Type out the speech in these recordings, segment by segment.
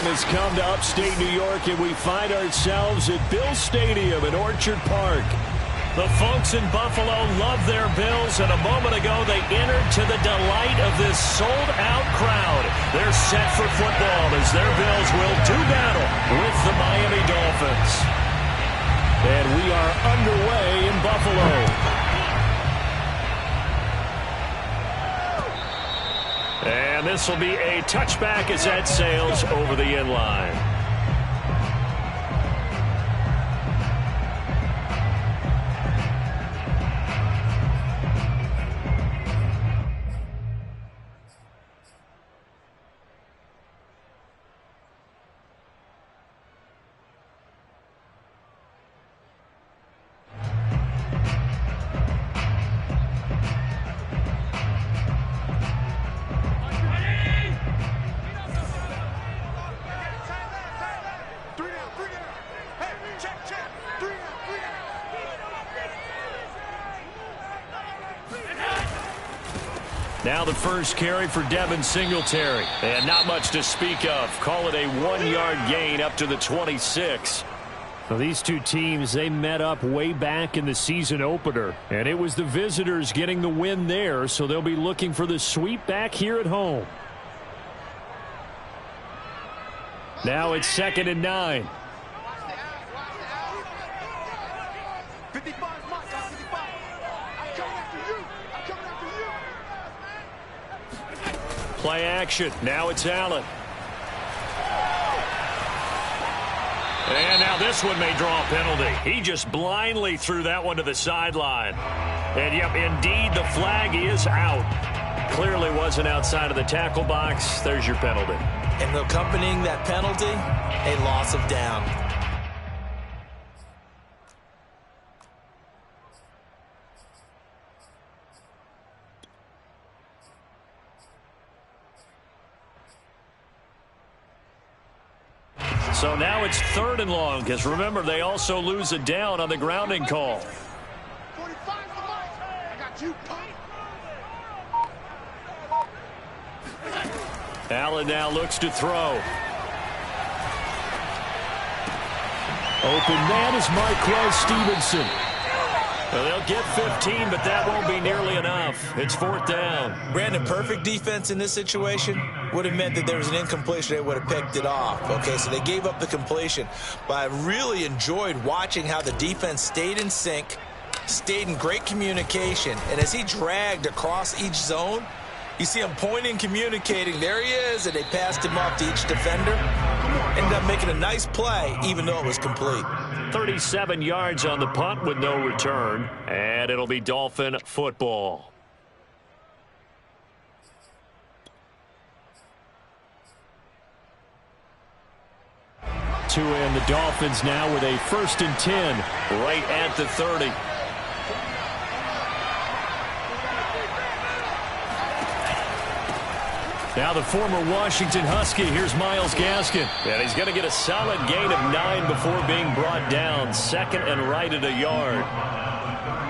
time has come to upstate New York, and we find ourselves at Bill Stadium in Orchard Park. The folks in Buffalo love their Bills, and a moment ago they entered to the delight of this sold-out crowd. They're set for football as their Bills will do battle with the Miami Dolphins. And we are underway in Buffalo. And this will be a touchback as that sails over the end line. Now the first carry for Devin Singletary. And not much to speak of. Call it a 1-yard gain up to the 26. Well, these two teams, they met up way back in the season opener. And it was the visitors getting the win there, so they'll be looking for the sweep back here at home. Now it's 2nd and 9. Play action. Now it's Allen. And now this one may draw a penalty. He just blindly threw that one to the sideline. And, yep, indeed, the flag is out. Clearly wasn't outside of the tackle box. There's your penalty. And accompanying that penalty, a loss of down. So now it's 3rd and long, because remember, they also lose a down on the grounding call. 45 to Mike. I got you. Allen now looks to throw. Open man is Marquez Stevenson. Well, they'll get 15, but that won't be nearly enough. It's 4th down. Brandon, perfect defense in this situation would have meant that there was an incompletion. They would have picked it off. Okay, so they gave up the completion. But I really enjoyed watching how the defense stayed in sync, stayed in great communication. And as he dragged across each zone, you see him pointing, communicating. There he is, and they passed him off to each defender. Ended up making a nice play, even though it was complete. 37 yards on the punt with no return, and it'll be Dolphin football. And the Dolphins now with a 1st and 10. Right at the 30. Now the former Washington Husky, here's Myles Gaskin. And he's going to get a solid gain of 9 before being brought down. 2nd and right at a yard.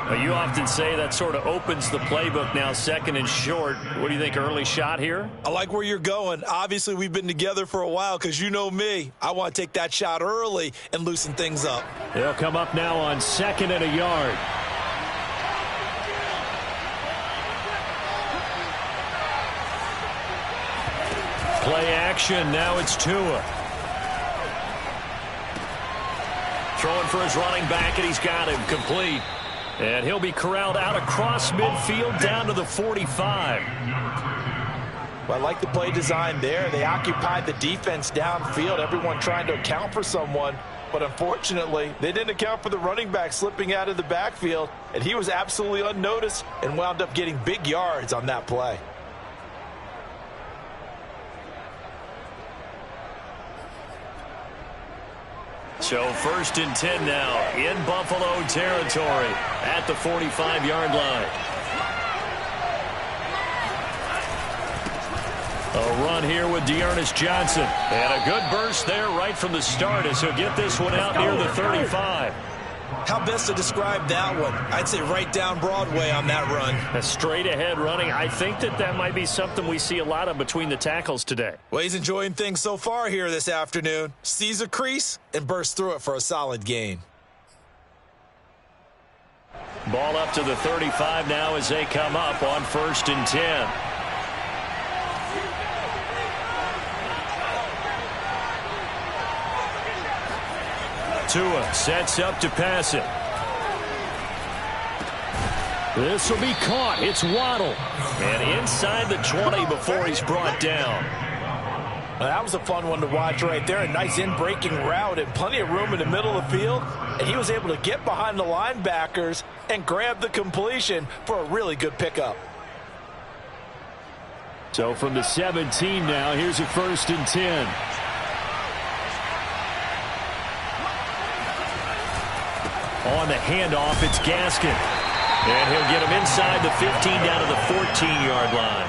Now, you often say that sort of opens the playbook now, 2nd and short. What do you think, early shot here? I like where you're going. Obviously, we've been together for a while because you know me. I want to take that shot early and loosen things up. They'll come up now on 2nd and a yard. Play action. Now it's Tua. Throwing for his running back, and he's got him complete. And he'll be corralled out across midfield down to the 45. Well, I like the play design there. They occupied the defense downfield, everyone trying to account for someone. But unfortunately, they didn't account for the running back slipping out of the backfield. And he was absolutely unnoticed and wound up getting big yards on that play. So 1st and 10 now in Buffalo territory at the 45-yard line. A run here with Dearness Johnson. And a good burst there right from the start as he'll get this one out near the 35. How best to describe that one? I'd say right down Broadway on that run. A straight ahead running. I think that might be something we see a lot of between the tackles today. Well, he's enjoying things so far here this afternoon. Sees a crease and bursts through it for a solid gain. Ball up to the 35 now as they come up on 1st and 10. Tua sets up to pass it. This will be caught. It's Waddle. And inside the 20 before he's brought down. Well, that was a fun one to watch right there. A nice in-breaking route and plenty of room in the middle of the field. And he was able to get behind the linebackers and grab the completion for a really good pickup. So from the 17 now, here's a 1st and 10. On the handoff, it's Gaskin. And he'll get him inside the 15 down to the 14-yard line.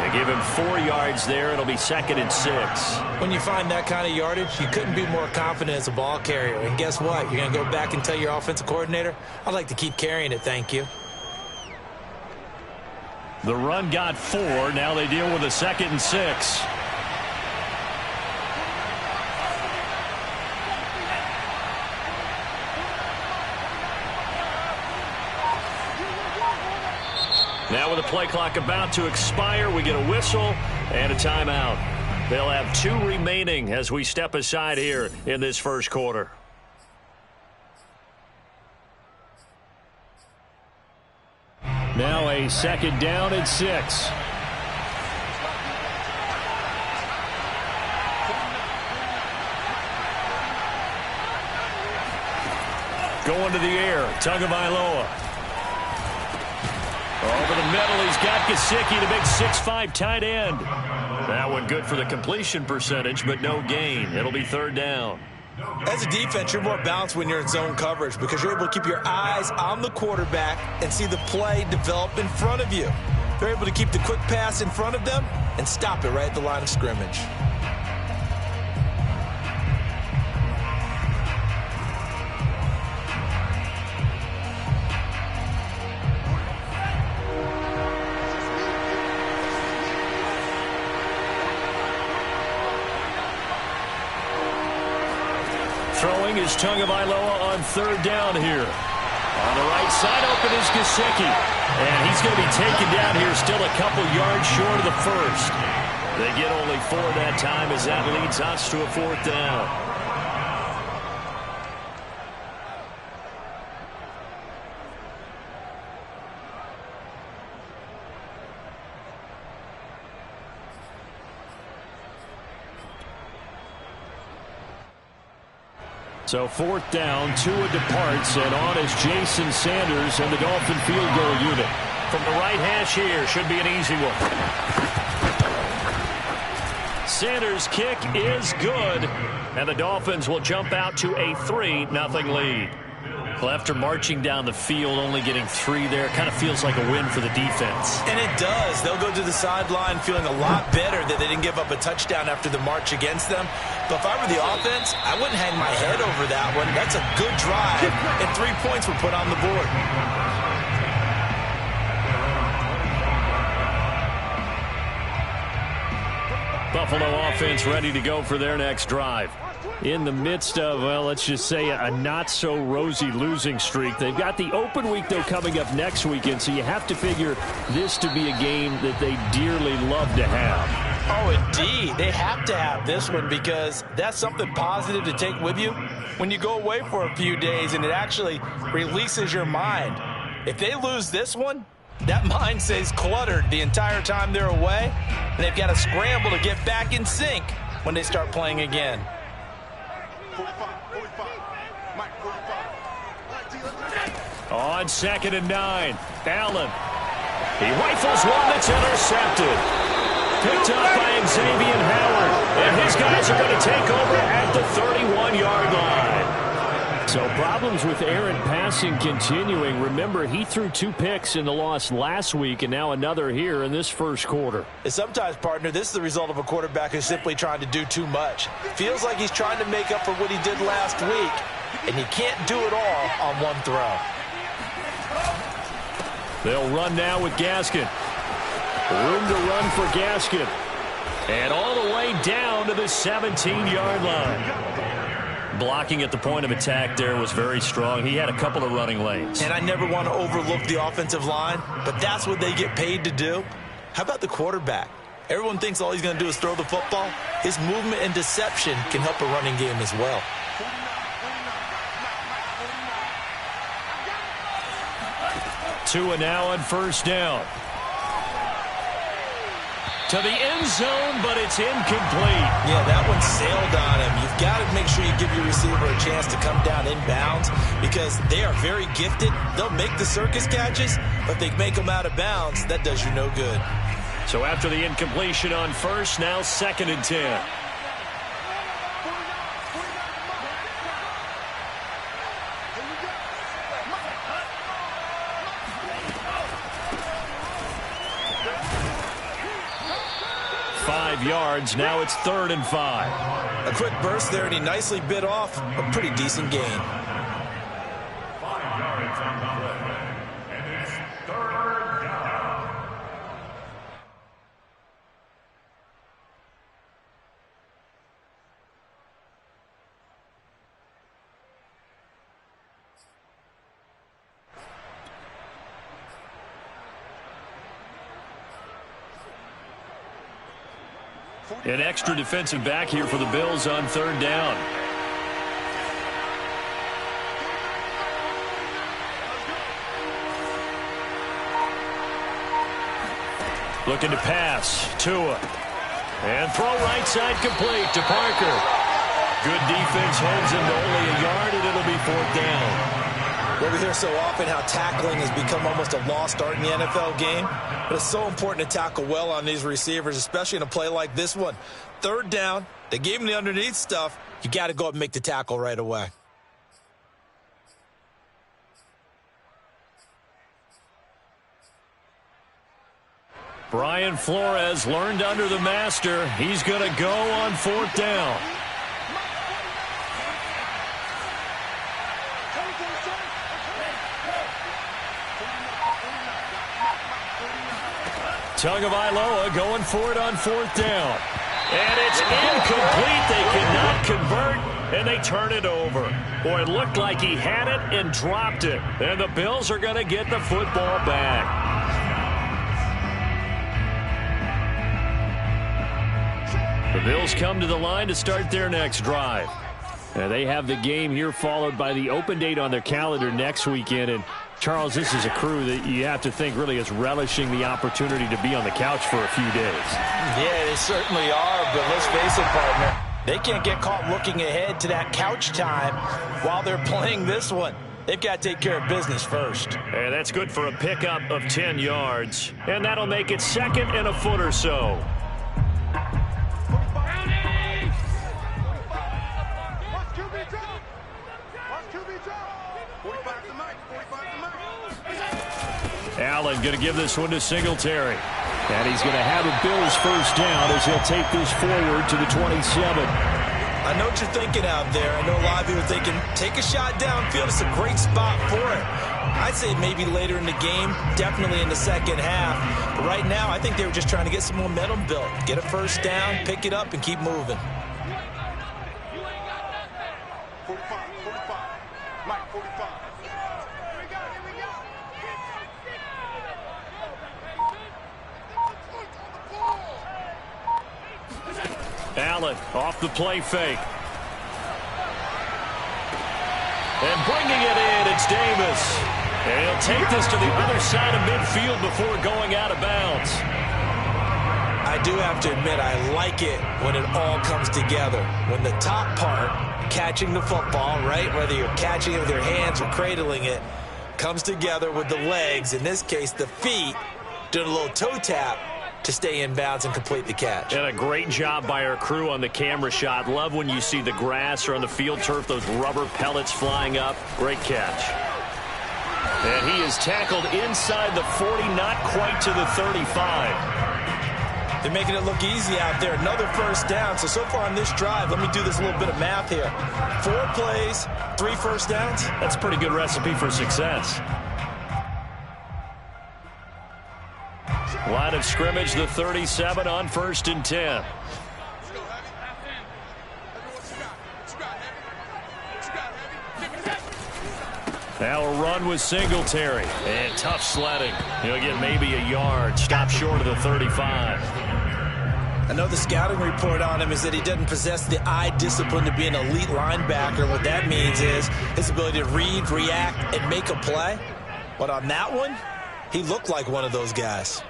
They give him 4 yards there. It'll be 2nd and 6. When you find that kind of yardage, you couldn't be more confident as a ball carrier. And guess what? You're going to go back and tell your offensive coordinator, I'd like to keep carrying it, thank you. The run got 4. Now they deal with a 2nd and 6. Now with the play clock about to expire, we get a whistle and a timeout. They'll have 2 remaining as we step aside here in this first quarter. Now a 2nd down and 6. Going to the air, Tagovailoa. Over the middle, he's got Gesicki, the big 6'5" tight end. That one good for the completion percentage, but no gain. It'll be 3rd down. As a defense, you're more balanced when you're in zone coverage because you're able to keep your eyes on the quarterback and see the play develop in front of you. They're able to keep the quick pass in front of them and stop it right at the line of scrimmage. Throwing is Tagovailoa on 3rd down here. On the right side, open is Gesicki. And he's going to be taken down here, still a couple yards short of the 1st. They get only 4 that time as that leads us to a 4th down. So 4th down, Tua departs, and on is Jason Sanders and the Dolphin field goal unit. From the right hash here, should be an easy one. Sanders' kick is good, and the Dolphins will jump out to a 3-0 lead. Well, after marching down the field, only getting 3 there, kind of feels like a win for the defense. And it does. They'll go to the sideline feeling a lot better that they didn't give up a touchdown after the march against them. But if I were the offense, I wouldn't hang my head over that one. That's a good drive, and 3 points were put on the board. Buffalo offense ready to go for their next drive. In the midst of, well, let's just say a not-so-rosy losing streak. They've got the open week, though, coming up next weekend, so you have to figure this to be a game that they dearly love to have. Oh, indeed. They have to have this one because that's something positive to take with you when you go away for a few days, and it actually releases your mind. If they lose this one, that mind stays cluttered the entire time they're away, and they've got to scramble to get back in sync when they start playing again. 45. Mike, 45. On 2nd and 9, Allen. He rifles one that's intercepted. Picked up by Xavier Howard. And his guys are going to take over at the 31-yard line. So problems with errant passing continuing. Remember, he threw 2 picks in the loss last week and now another here in this first quarter. And sometimes, partner, this is the result of a quarterback who's simply trying to do too much. Feels like he's trying to make up for what he did last week, and you can't do it all on one throw. They'll run now with Gaskin. Room to run for Gaskin. And all the way down to the 17-yard line. Blocking at the point of attack there was very strong. He had a couple of running lanes. And I never want to overlook the offensive line, but that's what they get paid to do. How about the quarterback? Everyone thinks all he's going to do is throw the football. His movement and deception can help a running game as well. Tua now on first down. To the end zone, but it's incomplete. Yeah, that one sailed on him. You've got to make sure you give your receiver a chance to come down inbounds because they are very gifted. They'll make the circus catches, but they make them out of bounds. That does you no good. So after the incompletion on first, now 2nd and 10. Yards. Now it's 3rd and 5. A quick burst there, and he nicely bit off a pretty decent gain. 5 yards on the play, and it's 3rd down. An extra defensive back here for the Bills on 3rd down. Looking to pass. Tua. And throw right side complete to Parker. Good defense holds him to only a yard, and it'll be 4th down. Well, we hear so often how tackling has become almost a lost art in the NFL game. But it's so important to tackle well on these receivers, especially in a play like this one. 3rd down, they gave him the underneath stuff. You got to go up and make the tackle right away. Brian Flores learned under the master. He's going to go on 4th down. Tagovailoa going for it on 4th down. And it's incomplete. They cannot convert, and they turn it over. Boy, it looked like he had it and dropped it. And the Bills are going to get the football back. The Bills come to the line to start their next drive. And they have the game here followed by the open date on their calendar next weekend. And Charles, this is a crew that you have to think really is relishing the opportunity to be on the couch for a few days. Yeah, they certainly are, but let's face it, partner. They can't get caught looking ahead to that couch time while they're playing this one. They've got to take care of business first. And that's good for a pickup of 10 yards. And that'll make it 2nd and a foot or so. Allen going to give this one to Singletary. And he's going to have a Bills first down as he'll take this forward to the 27. I know what you're thinking out there. I know a lot of you are thinking, take a shot downfield. It's a great spot for it. I'd say maybe later in the game, definitely in the second half. But right now, I think they were just trying to get some momentum built. Get a first down, pick it up, and keep moving. 45. Mike, 45. Allen off the play fake. And bringing it in, it's Davis. And he'll take this to the other side of midfield before going out of bounds. I do have to admit, I like it when it all comes together. When the top part, catching the football, right, whether you're catching it with your hands or cradling it, comes together with the legs, in this case the feet, doing a little toe tap to stay in bounds and complete the catch. And a great job by our crew on the camera shot. Love when you see the grass or on the field turf, those rubber pellets flying up. Great catch. And he is tackled inside the 40, not quite to the 35. They're making it look easy out there. Another first down. So far on this drive, let me do this little bit of math here. 4 plays, 3 first downs. That's a pretty good recipe for success. Line of scrimmage, the 37 on 1st and 10. Now a run with Singletary. And tough sledding. He'll get maybe a yard. Stop short of the 35. I know the scouting report on him is that he doesn't possess the eye discipline to be an elite linebacker. What that means is his ability to read, react, and make a play. But on that one, he looked like one of those guys.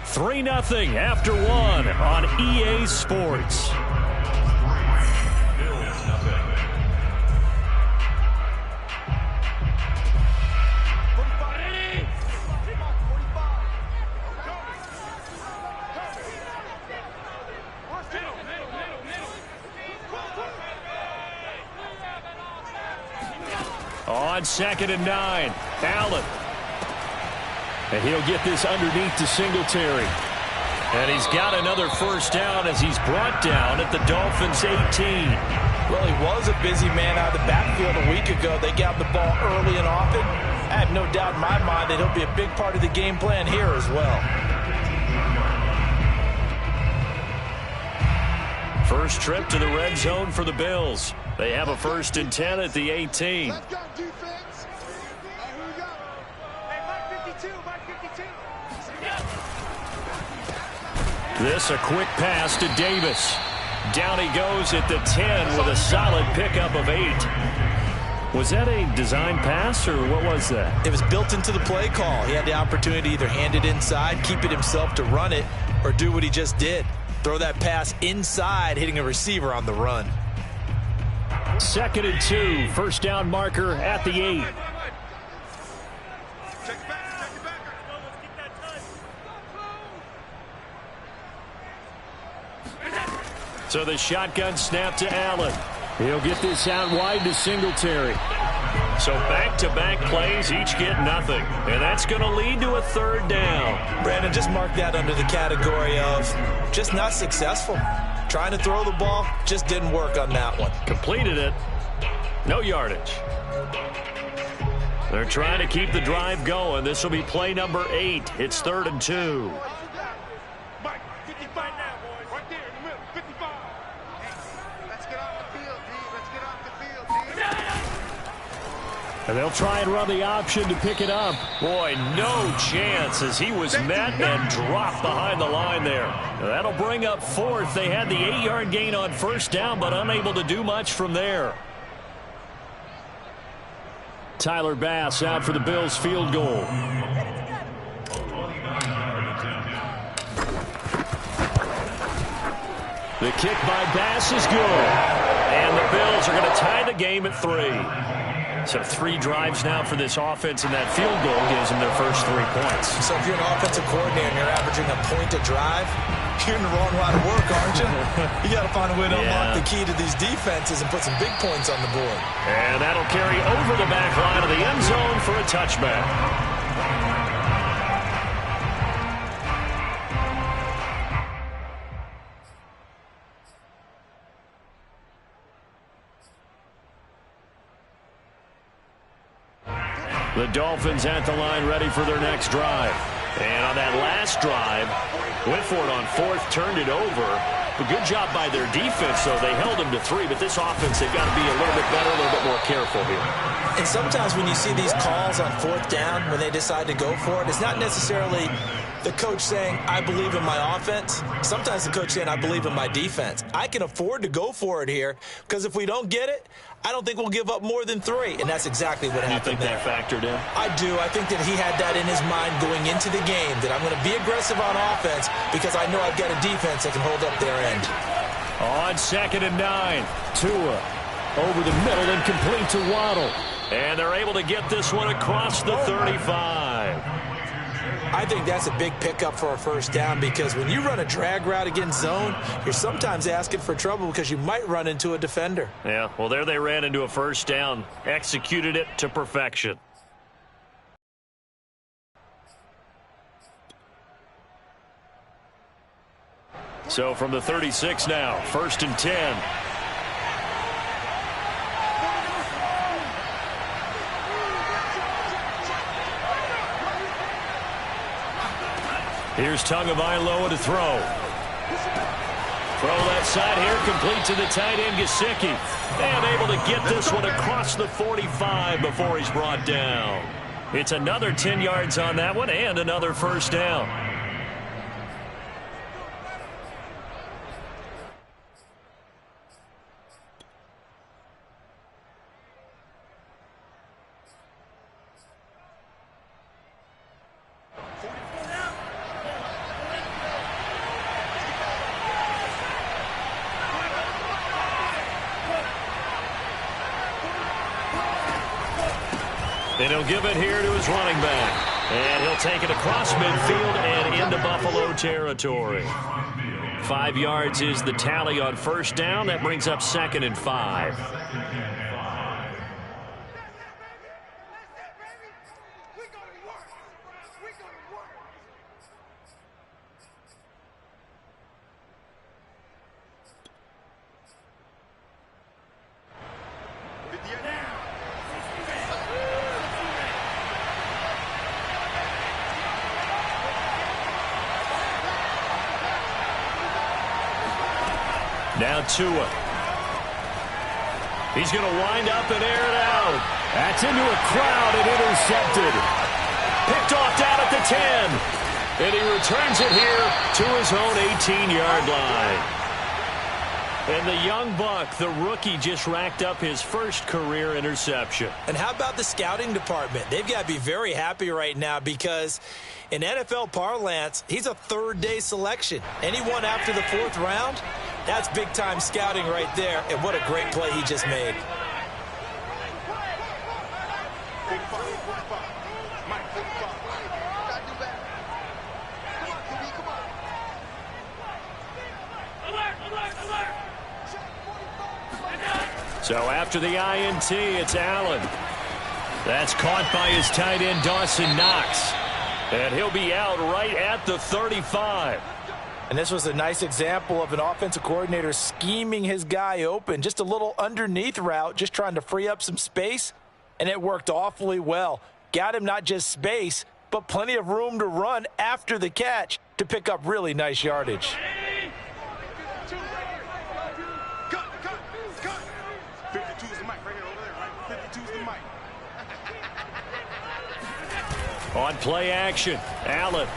3-0 after 1 on EA Sports. On 2nd and 9, Allen. And he'll get this underneath to Singletary. And he's got another first down as he's brought down at the Dolphins' 18. Well, he was a busy man out of the backfield a week ago. They got the ball early and often. I have no doubt in my mind that he'll be a big part of the game plan here as well. First trip to the red zone for the Bills. They have a 1st and 10 at the 18. Let's go, defense. Here we go. Hey, Mike 52, Mike 52. This a quick pass to Davis. Down he goes at the 10 with a solid pickup of 8. Was that a design pass, or what was that? It was built into the play call. He had the opportunity to either hand it inside, keep it himself to run it, or do what he just did. Throw that pass inside, hitting a receiver on the run. 2nd and 2, first down marker at the 8. So the shotgun snap to Allen. He'll get this out wide to Singletary. So back-to-back plays, each get nothing. And that's going to lead to a 3rd down. Brandon, just mark that under the category of just not successful. Trying to throw the ball, just didn't work on that one. Completed it. No yardage. They're trying to keep the drive going. This will be play number 8. It's 3rd and 2. Mike, 55 now, boys. Right there in the middle, 55. Hey, let's get off the field, D. Let's get off the field, D. And they'll try and run the option to pick it up. Boy, no chance as he was met and dropped behind the line there. That'll bring up 4th. They had the 8-yard gain on 1st down, but unable to do much from there. Tyler Bass out for the Bills field goal. The kick by Bass is good. And the Bills are going to tie the game at 3. So 3 drives now for this offense, and that field goal gives them their first 3 points. So if you're an offensive coordinator and you're averaging a point a drive, you're in the wrong line of work, aren't you? You got to find a way to unlock the key to these defenses and put some big points on the board. And that'll carry over the back line of the end zone for a touchback. The Dolphins at the line ready for their next drive. And on that last drive, went for it on 4th, turned it over. A good job by their defense, though. They held them to 3, but this offense, they've got to be a little bit better, a little bit more careful here. And sometimes when you see these calls on 4th down, when they decide to go for it, it's not necessarily the coach saying, I believe in my offense. Sometimes the coach saying, I believe in my defense. I can afford to go for it here, because if we don't get it, I don't think we'll give up more than 3, and that's exactly what happened there. You think that factored in? I do. I think that he had that in his mind going into the game, that I'm going to be aggressive on offense because I know I've got a defense that can hold up their end. On 2nd and 9, Tua over the middle and complete to Waddle. And they're able to get this one across the 35. I think that's a big pickup for a first down, because when you run a drag route against zone, you're sometimes asking for trouble because you might run into a defender. Yeah, well, there they ran into a first down, executed it to perfection. So from the 36 now, 1st and 10. Here's Tagovailoa to throw. Throw left side here, complete to the tight end, Gesicki. And able to get this one across the 45 before he's brought down. It's another 10 yards on that one and another first down. And he'll give it here to his running back. And he'll take it across midfield and into Buffalo territory. 5 yards is the tally on first down. That brings up 2nd and 5. Now Tua. He's going to wind up and air it out. That's into a crowd and intercepted. Picked off down at the 10. And he returns it here to his own 18-yard line. And the young buck, the rookie, just racked up his first career interception. And how about the scouting department? They've got to be very happy right now because in NFL parlance, he's a third-day selection. Anyone after the 4th round, that's big-time scouting right there. And what a great play he just made. So after the INT, it's Allen. That's caught by his tight end, Dawson Knox. And he'll be out right at the 35. And this was a nice example of an offensive coordinator scheming his guy open. Just a little underneath route, just trying to free up some space. And it worked awfully well. Got him not just space, but plenty of room to run after the catch to pick up really nice yardage. On play action, Allen.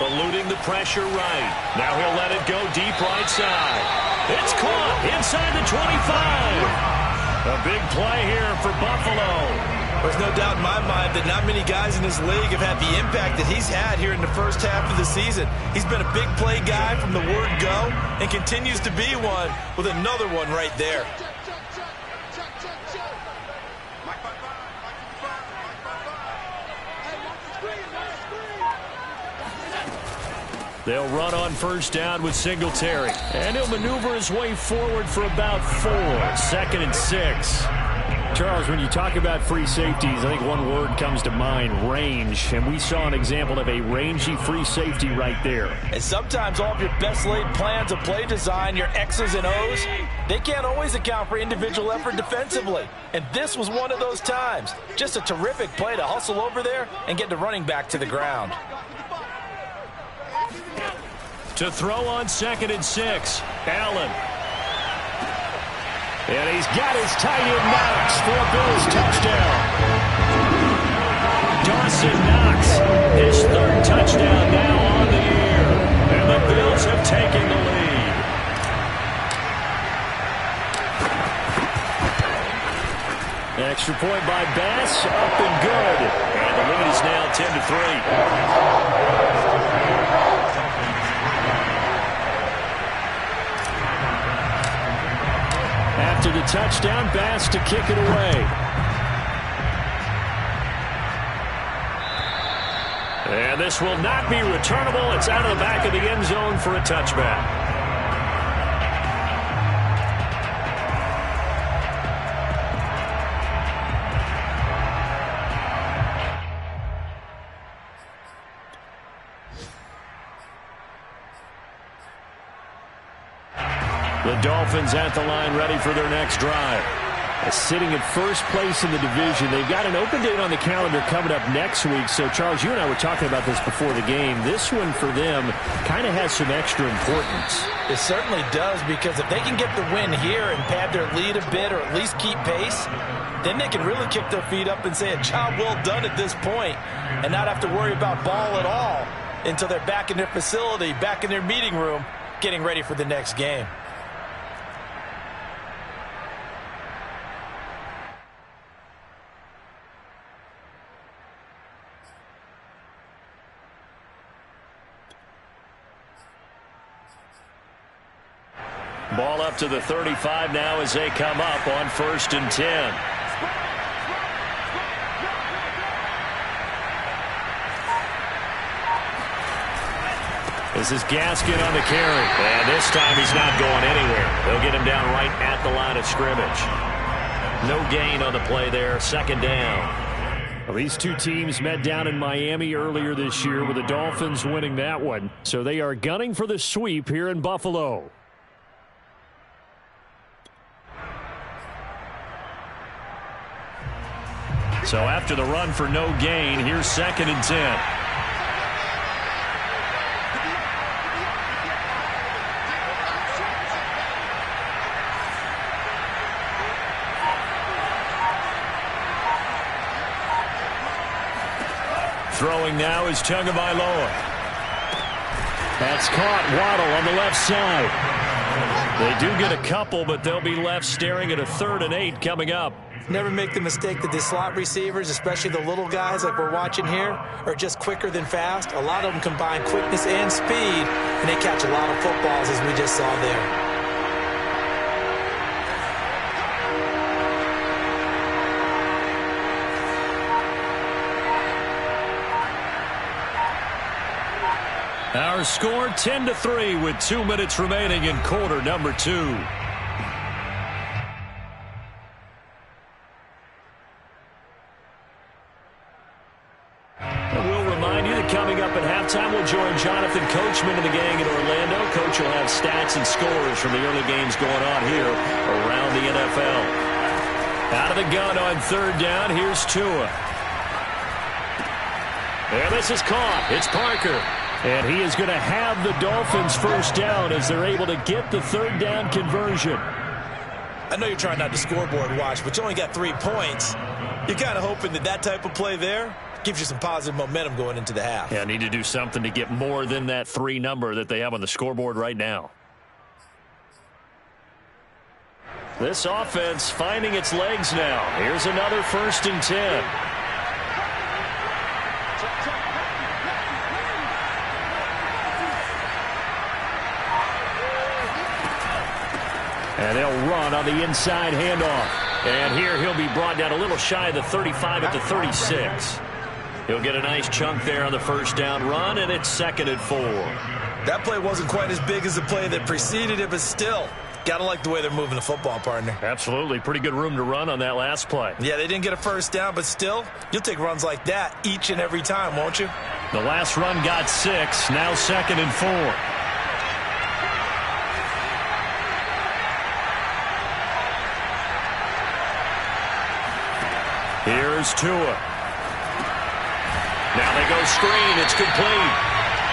Eluding the pressure right. Now he'll let it go deep right side. It's caught inside the 25. A big play here for Buffalo. There's no doubt in my mind that not many guys in this league have had the impact that he's had here in the first half of the season. He's been a big play guy from the word go and continues to be one with another one right there. They'll run on first down with Singletary. And he'll maneuver his way forward for about 4. 2nd and 6. Charles, when you talk about free safeties, I think one word comes to mind, range. And we saw an example of a rangy free safety right there. And sometimes all of your best laid plans of play design, your X's and O's, they can't always account for individual effort defensively. And this was one of those times. Just a terrific play to hustle over there and get the running back to the ground. To throw on 2nd and 6, Allen. And he's got his tight end Knox for a Bills touchdown. Dawson Knox, his 3rd touchdown now on the year. And the Bills have taken the lead. Extra point by Bass, up and good. And the lead is now 10-3. After the touchdown, Bass to kick it away. And this will not be returnable. It's out of the back of the end zone for a touchback. The Dolphins at the line ready for their next drive. Sitting at first place in the division. They've got an open date on the calendar coming up next week. So, Charles, you and I were talking about this before the game. This one for them kind of has some extra importance. It certainly does, because if they can get the win here and pad their lead a bit, or at least keep pace, then they can really kick their feet up and say a job well done at this point and not have to worry about ball at all until they're back in their facility, back in their meeting room, getting ready for the next game. Ball up to the 35 now as they come up on 1st and 10. This is Gaskin on the carry. And this time he's not going anywhere. They'll get him down right at the line of scrimmage. No gain on the play there. 2nd down. Well, these two teams met down in Miami earlier this year, with the Dolphins winning that one. So they are gunning for the sweep here in Buffalo. So after the run for no gain, here's 2nd and 10. Throwing now is Tagovailoa. That's caught. Waddle on the left side. They do get a couple, but they'll be left staring at a 3rd and 8 coming up. Never make the mistake that the slot receivers, especially the little guys like we're watching here, are just quicker than fast. A lot of them combine quickness and speed, and they catch a lot of footballs, as we just saw there. Our score 10-3 with 2 minutes remaining in quarter number 2. We'll join Jonathan Coachman and the gang in Orlando. Coach will have stats and scores from the early games going on here around the NFL. Out of the gun on 3rd down. Here's Tua. And this is caught. It's Parker. And he is going to have the Dolphins 1st down as they're able to get the 3rd down conversion. I know you're trying not to scoreboard watch, but you only got 3 points. You're kind of hoping that type of play there gives you some positive momentum going into the half. Yeah, need to do something to get more than that 3 number that they have on the scoreboard right now. This offense finding its legs now. Here's another 1st and 10. And they'll run on the inside handoff. And here he'll be brought down a little shy of the 35 at the 36. He'll get a nice chunk there on the 1st down run, and it's 2nd and 4. That play wasn't quite as big as the play that preceded it, but still, gotta like the way they're moving the football, partner. Absolutely. Pretty good room to run on that last play. Yeah, they didn't get a 1st down, but still, you'll take runs like that each and every time, won't you? The last run got 6, now 2nd and 4. Here's Tua. Now they go screen. It's complete.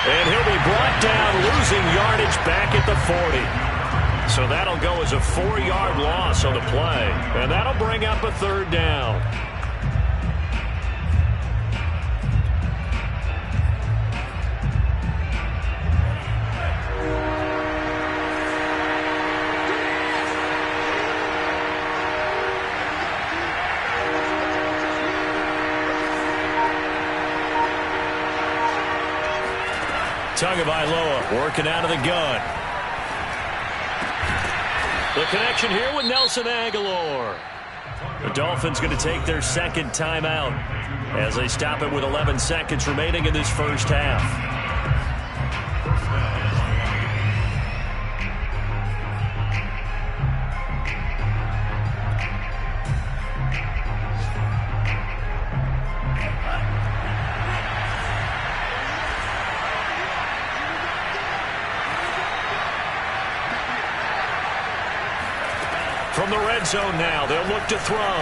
And he'll be brought down, losing yardage back at the 40. So that'll go as a 4-yard loss on the play. And that'll bring up a 3rd down. Tagovailoa working out of the gun. The connection here with Nelson Aguilar. The Dolphins going to take their 2nd timeout as they stop it with 11 seconds remaining in this 1st half. From the red zone now, they'll look to throw.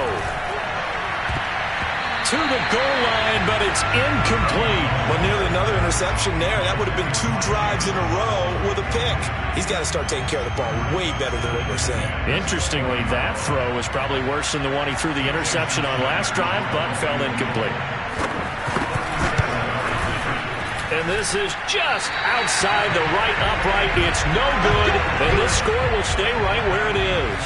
To the goal line, but it's incomplete. Well, nearly another interception there. That would have been 2 drives in a row with a pick. He's got to start taking care of the ball way better than what we're seeing. Interestingly, that throw was probably worse than the one he threw the interception on last drive, but fell incomplete. And this is just outside the right upright. It's no good, and this score will stay right where it is.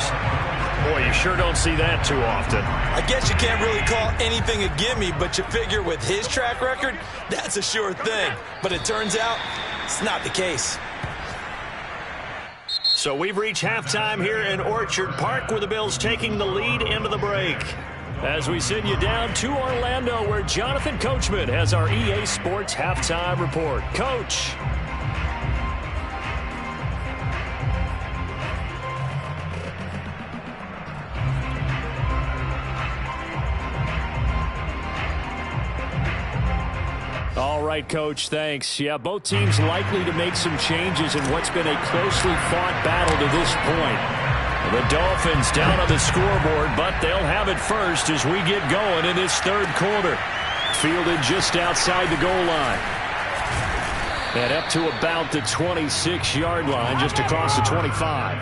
Boy, you sure don't see that too often. I guess you can't really call anything a gimme, but you figure with his track record, that's a sure thing. But it turns out it's not the case. So we've reached halftime here in Orchard Park, where the Bills taking the lead into the break. As we send you down to Orlando, where Jonathan Coachman has our EA Sports halftime report. Coach. All right, Coach, thanks. Yeah, both teams likely to make some changes in what's been a closely fought battle to this point. The Dolphins down on the scoreboard, but they'll have it first as we get going in this third quarter. Fielded just outside the goal line. And up to about the 26-yard line, just across the 25.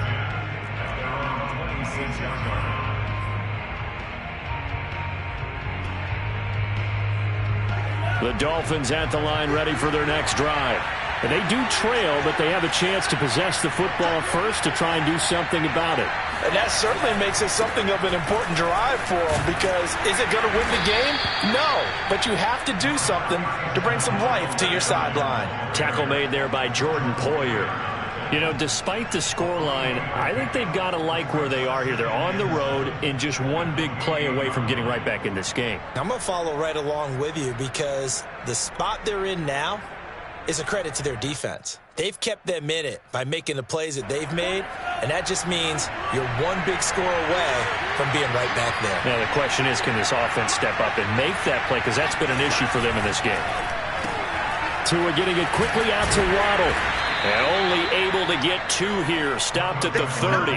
The Dolphins at the line ready for their next drive. And they do trail, but they have a chance to possess the football first to try and do something about it. And that certainly makes it something of an important drive for them, because is it going to win the game? No, but you have to do something to bring some life to your sideline. Tackle made there by Jordan Poyer. You know, despite the scoreline, I think they've got to like where they are here. They're on the road and just one big play away from getting right back in this game. I'm going to follow right along with you, because the spot they're in now is a credit to their defense. They've kept them in it by making the plays that they've made, and that just means you're one big score away from being right back there. Now, the question is, can this offense step up and make that play, because that's been an issue for them in this game. Tua getting it quickly out to Waddle. And only able to get 2 here. Stopped at the 30.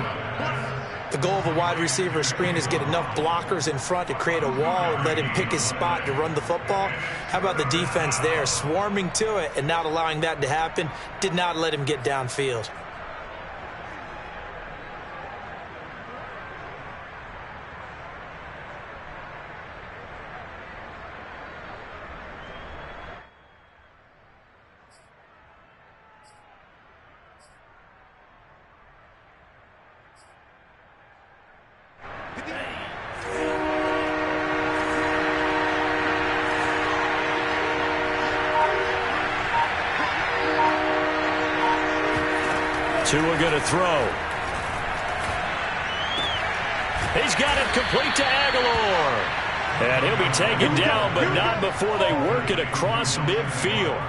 The goal of a wide receiver screen is get enough blockers in front to create a wall and let him pick his spot to run the football. How about the defense there, swarming to it and not allowing that to happen? Did not let him get downfield. Tua going to throw. He's got it complete to Aguilar. And he'll be taken down, but not before they work it across midfield.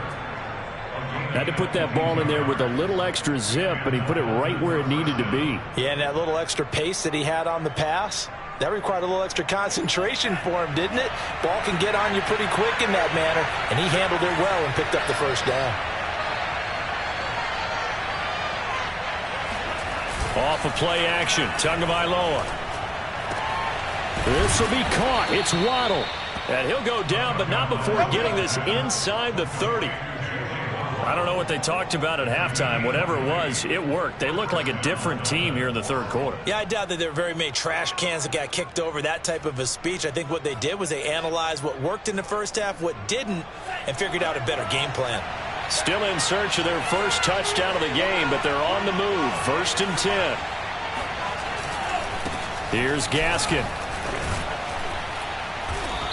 Had to put that ball in there with a little extra zip, but he put it right where it needed to be. Yeah, and that little extra pace that he had on the pass, that required a little extra concentration for him, didn't it? Ball can get on you pretty quick in that manner, and he handled it well and picked up the first down. Off of play action, Tagovailoa. This will be caught. It's Waddle. And he'll go down, but not before getting this inside the 30. I don't know what they talked about at halftime. Whatever it was, it worked. They look like a different team here in the third quarter. Yeah, I doubt that there are very many trash cans that got kicked over, that type of a speech. I think what they did was they analyzed what worked in the first half, what didn't, and figured out a better game plan. Still in search of their first touchdown of the game, but they're on the move. 1st and 10. Here's Gaskin.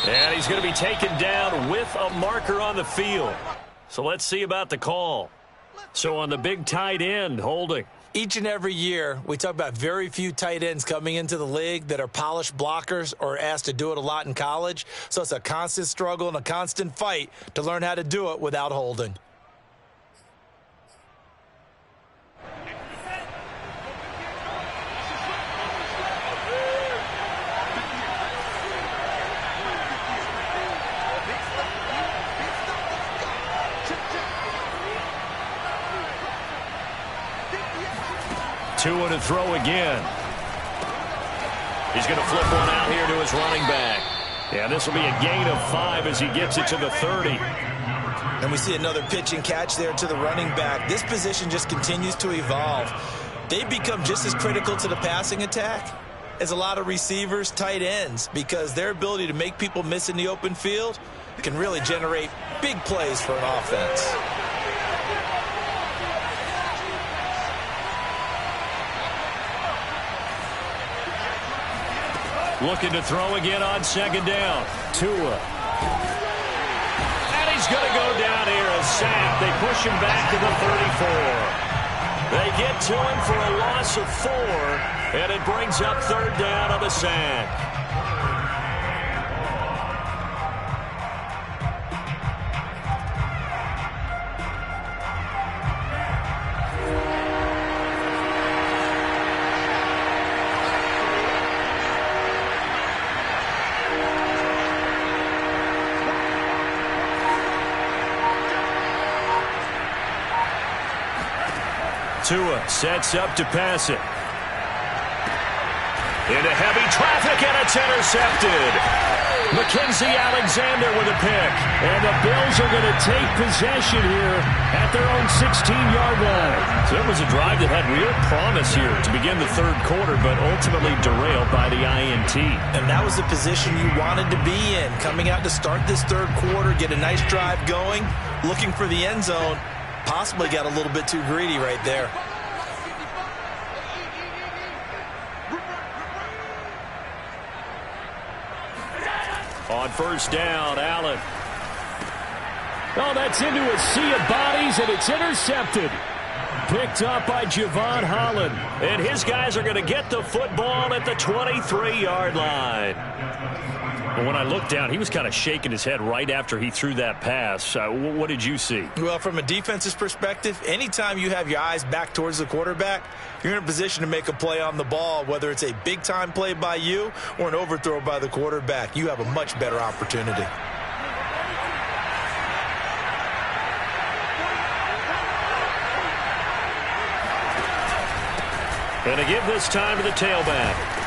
And he's going to be taken down with a marker on the field. So let's see about the call. So on the big tight end, holding. Each and every year, we talk about very few tight ends coming into the league that are polished blockers or asked to do it a lot in college. So it's a constant struggle and a constant fight to learn how to do it without holding. Tua to throw again. He's going to flip one out here to his running back. Yeah, this will be a gain of 5 as he gets it to the 30. And we see another pitch and catch there to the running back. This position just continues to evolve. They've become just as critical to the passing attack as a lot of receivers, tight ends, because their ability to make people miss in the open field can really generate big plays for an offense. Looking to throw again on second down. Tua. And he's going to go down here, a sack. They push him back to the 34. They get to him for a loss of 4, and it brings up third down on the sack. Tua sets up to pass it. Into heavy traffic, and it's intercepted. Mackenzie Alexander with a pick. And the Bills are going to take possession here at their own 16-yard line. So it was a drive that had real promise here to begin the third quarter, but ultimately derailed by the INT. And that was the position you wanted to be in. Coming out to start this third quarter, get a nice drive going, looking for the end zone. Possibly got a little bit too greedy right there. On first down, Allen. Oh, that's into a sea of bodies, and it's intercepted. Picked up by Javon Holland. And his guys are going to get the football at the 23-yard line. But when I looked down, he was kind of shaking his head right after he threw that pass. What did you see? Well, from a defense's perspective, anytime you have your eyes back towards the quarterback, you're in a position to make a play on the ball, whether it's a big-time play by you or an overthrow by the quarterback. You have a much better opportunity. And to give this time to the tailback.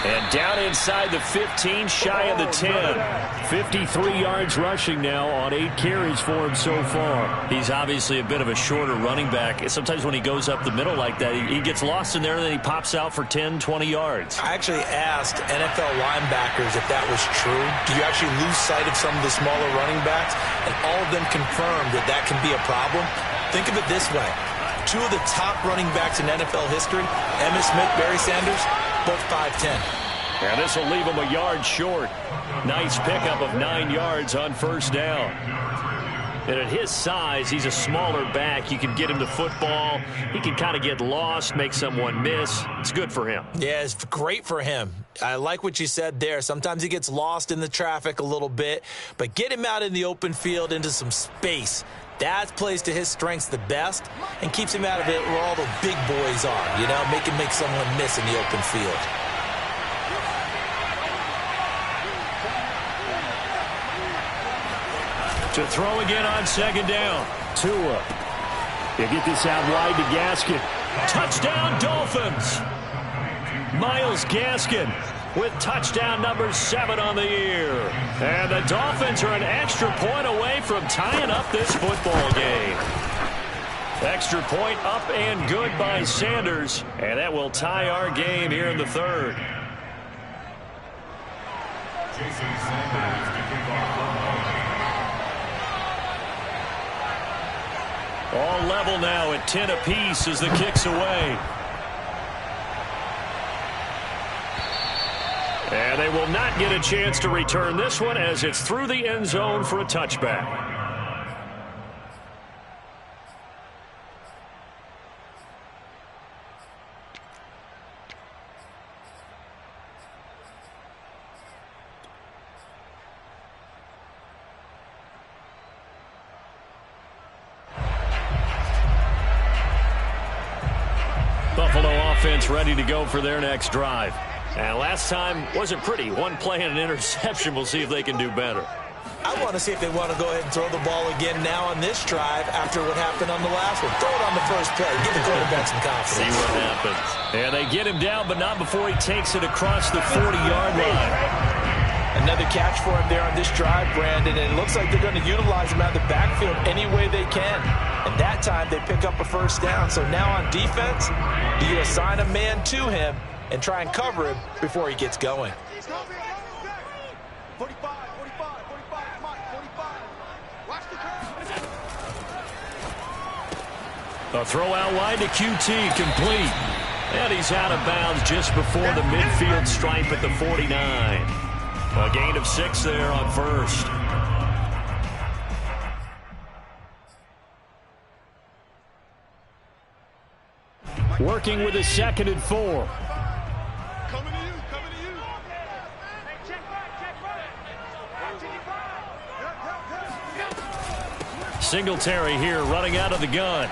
And down inside the 15, shy of the 10. 53 yards rushing now on 8 carries for him so far. He's obviously a bit of a shorter running back. Sometimes when he goes up the middle like that, he gets lost in there, and then he pops out for 10, 20 yards. I actually asked NFL linebackers if that was true. Do you actually lose sight of some of the smaller running backs? And all of them confirmed that that can be a problem. Think of it this way. 2 of the top running backs in NFL history, Emmitt Smith, Barry Sanders, both 5'10". And this will leave him a yard short. Nice pickup of 9 yards on first down. And at his size, he's a smaller back. You can get him the football. He can kind of get lost, make someone miss. It's good for him. Yeah, it's great for him. I like what you said there. Sometimes he gets lost in the traffic a little bit, but get him out in the open field into some space. That plays to his strengths the best and keeps him out of it where all the big boys are, you know, make someone miss in the open field. To throw again on second down. Tua. They get this out wide to Gaskin. Touchdown, Dolphins. Myles Gaskin with touchdown number 7 on the year. And the Dolphins are an extra point away from tying up this football game. Extra point up and good by Sanders. And that will tie our game here in the third. All level now at 10 apiece as the kick's away. And they will not get a chance to return this one as it's through the end zone for a touchback. Buffalo offense ready to go for their next drive. And last time wasn't pretty. One play and an interception. We'll see if they can do better. I want to see if they want to go ahead and throw the ball again now on this drive after what happened on the last one. Throw it on the first play. Give the quarterback some confidence. See what happens. Yeah, they get him down, but not before he takes it across the 40-yard line. Another catch for him there on this drive, Brandon, and it looks like they're going to utilize him out of the backfield any way they can. And that time, they pick up a first down. So now on defense, do you assign a man to him and try and cover him before he gets going? 45, 45, 45, come on, 45. Watch the curve. A throw out wide to QT, complete. And he's out of bounds just before the midfield stripe at the 49. A gain of 6 there on first. Working with a 2nd and 4. Coming to you, coming to you. Hey, check back. Singletary here running out of the gun.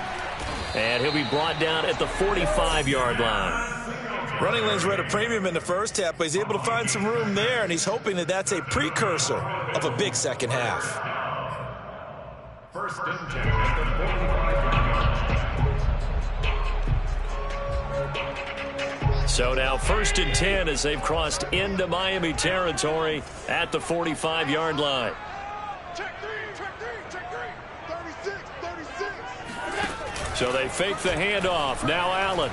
And he'll be brought down at the 45-yard line. Running lanes were at a premium in the first half, but he's able to find some room there, and he's hoping that that's a precursor of a big second half. First and 10 at the 45. So now 1st and 10 as they've crossed into Miami territory at the 45-yard line. Check three, 36, 36. So they fake the handoff. Now Allen.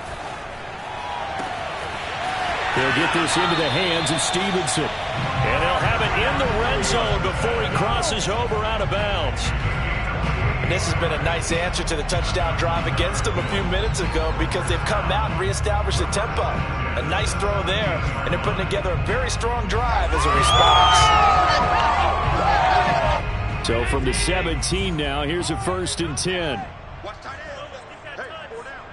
They'll get this into the hands of Stevenson. And they'll have it in the red zone before he crosses over out of bounds. And this has been a nice answer to the touchdown drive against them a few minutes ago because they've come out and reestablished the tempo. A nice throw there, and they're putting together a very strong drive as a response. So from the 17 now, here's a 1st and 10. Watch tight end. Hey, 4 down.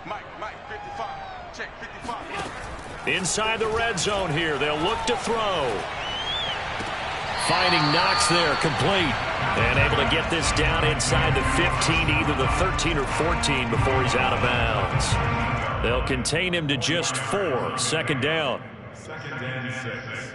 Mike, 55. Check, 55. Inside the red zone here, they'll look to throw. Finding Knox there, complete. And able to get this down inside the 15, either the 13 or 14 before he's out of bounds. They'll contain him to just 4, 2nd down. 2nd and 6.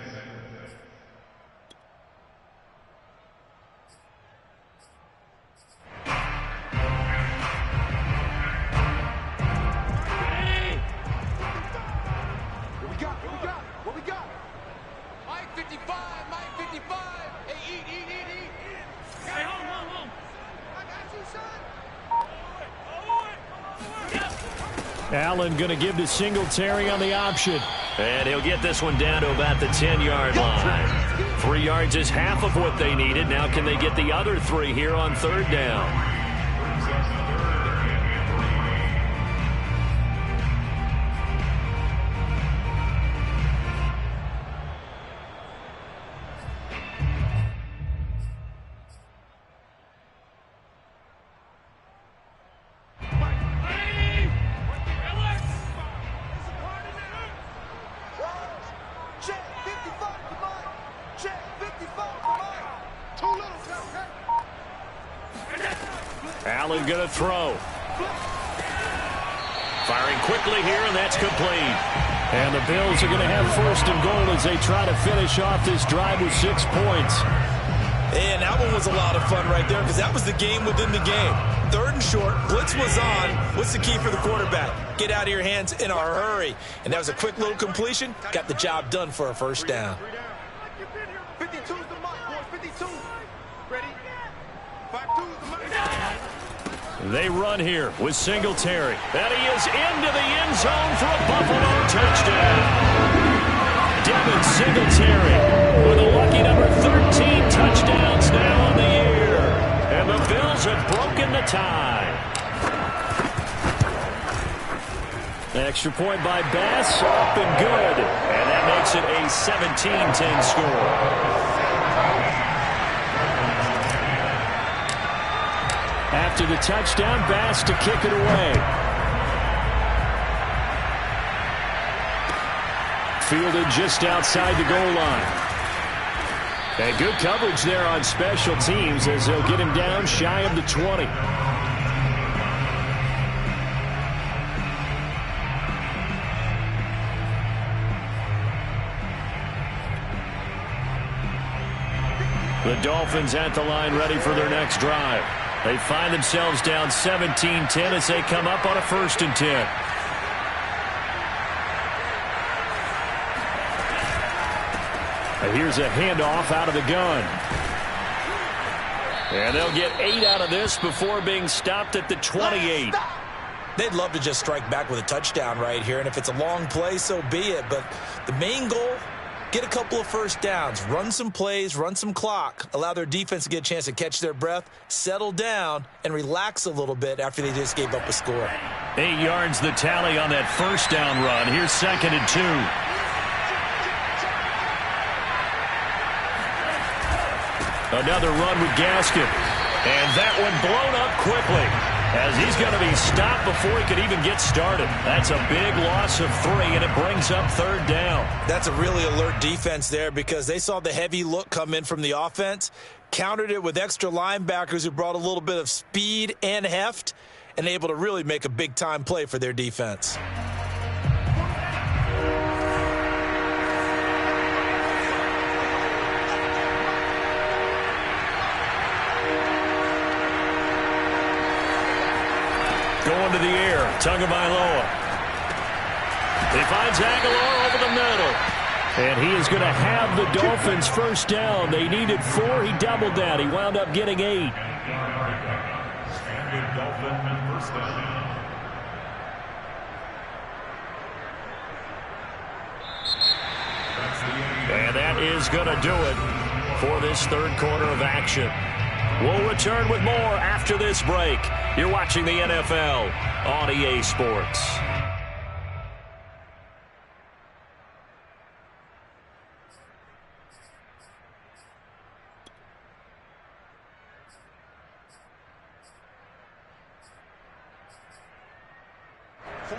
What we got? Mike 55. Hey, eat. Hey, home. I got you, son. Allen going to give to Singletary on the option. And he'll get this one down to about the 10-yard line. 3 yards is half of what they needed. Now can they get the other 3 here on 3rd down? Allen going to throw. Firing quickly here, and that's complete. And the Bills are going to have 1st and goal as they try to finish off this drive with 6 points. And that one was a lot of fun right there because that was the game within the game. 3rd and short, blitz was on. What's the key for the quarterback? Get out of your hands in a hurry. And that was a quick little completion. Got the job done for a 1st down. 52's the mark, boys. 52. Ready? 52's the mark. They run here with Singletary. And he is into the end zone for a Buffalo touchdown. Devin Singletary with a lucky number 13 touchdowns now on the year. And the Bills have broken the tie. Extra point by Bass, up and good. And that makes it a 17-10 score. After the touchdown, Bass to kick it away. Fielded just outside the goal line. And good coverage there on special teams as they'll get him down shy of the 20. The Dolphins at the line ready for their next drive. They find themselves down 17-10 as they come up on a 1st and 10. And here's a handoff out of the gun. And they'll get 8 out of this before being stopped at the 28. They'd love to just strike back with a touchdown right here, and if it's a long play, so be it. But the main goal, get a couple of first downs, run some plays, run some clock, allow their defense to get a chance to catch their breath, settle down, and relax a little bit after they just gave up a score. 8 yards the tally on that first down run. Here's 2nd and 2. Another run with Gaskin. And that one blown up quickly as he's going to be stopped before he could even get started. That's a big loss of 3, and it brings up 3rd down. That's a really alert defense there because they saw the heavy look come in from the offense, countered it with extra linebackers who brought a little bit of speed and heft, and able to really make a big-time play for their defense. Going to the air, Tagovailoa. He finds Aguilar over the middle. And he is going to have the Dolphins first down. They needed 4. He doubled that. He wound up getting 8. And that is going to do it for this 3rd quarter of action. We'll return with more after this break. You're watching the NFL on EA Sports.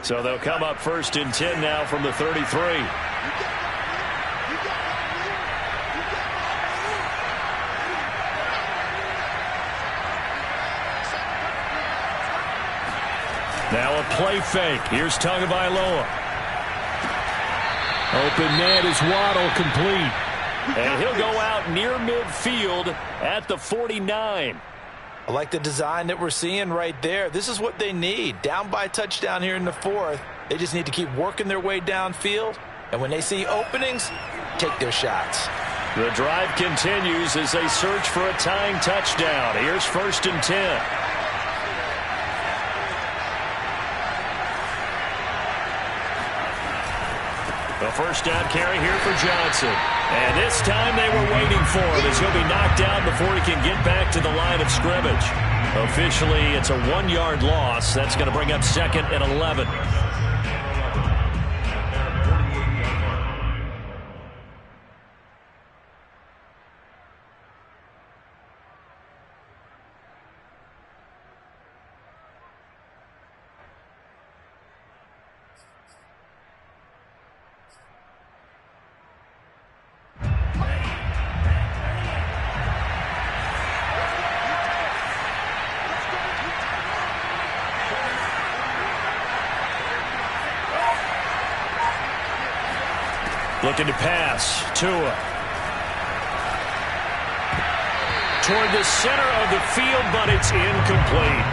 So they'll come up 1st and 10 now from the 33. Now a play fake. Here's Tagovailoa. Open net is Waddle, complete. And he'll go out near midfield at the 49. I like the design that we're seeing right there. This is what they need. Down by a touchdown here in the 4th. They just need to keep working their way downfield. And when they see openings, take their shots. The drive continues as they search for a tying touchdown. Here's 1st and 10. A first down carry here for Johnson. And this time they were waiting for him as he'll be knocked down before he can get back to the line of scrimmage. Officially, it's a 1-yard loss. That's going to bring up 2nd and 11. Looking to pass. Tua. Toward the center of the field, but it's incomplete.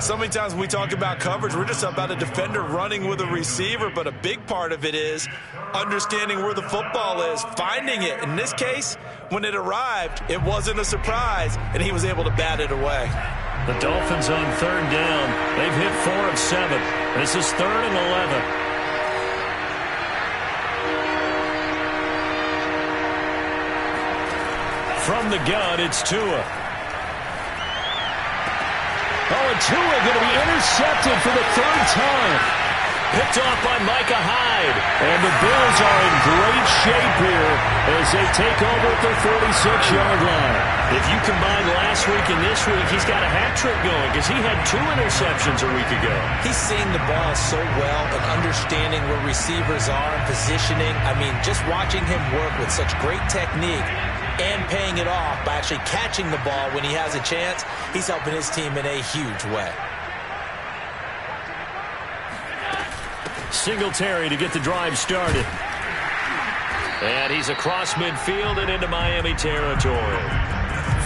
So many times when we talk about coverage, we're just about a defender running with a receiver, but a big part of it is understanding where the football is, finding it. In this case, when it arrived, it wasn't a surprise, and he was able to bat it away. The Dolphins on 3rd down. They've hit 4 of 7. This is 3rd and 11. From the gun, it's Tua. Oh, and Tua going to be intercepted for the 3rd time. Picked off by Micah Hyde. And the Bills are in great shape here as they take over at their 46-yard line. If you combine last week and this week, he's got a hat trick going because he had 2 interceptions a week ago. He's seeing the ball so well and understanding where receivers are and positioning. I mean, just watching him work with such great technique and paying it off by actually catching the ball when he has a chance, he's helping his team in a huge way. Singletary to get the drive started. And he's across midfield and into Miami territory.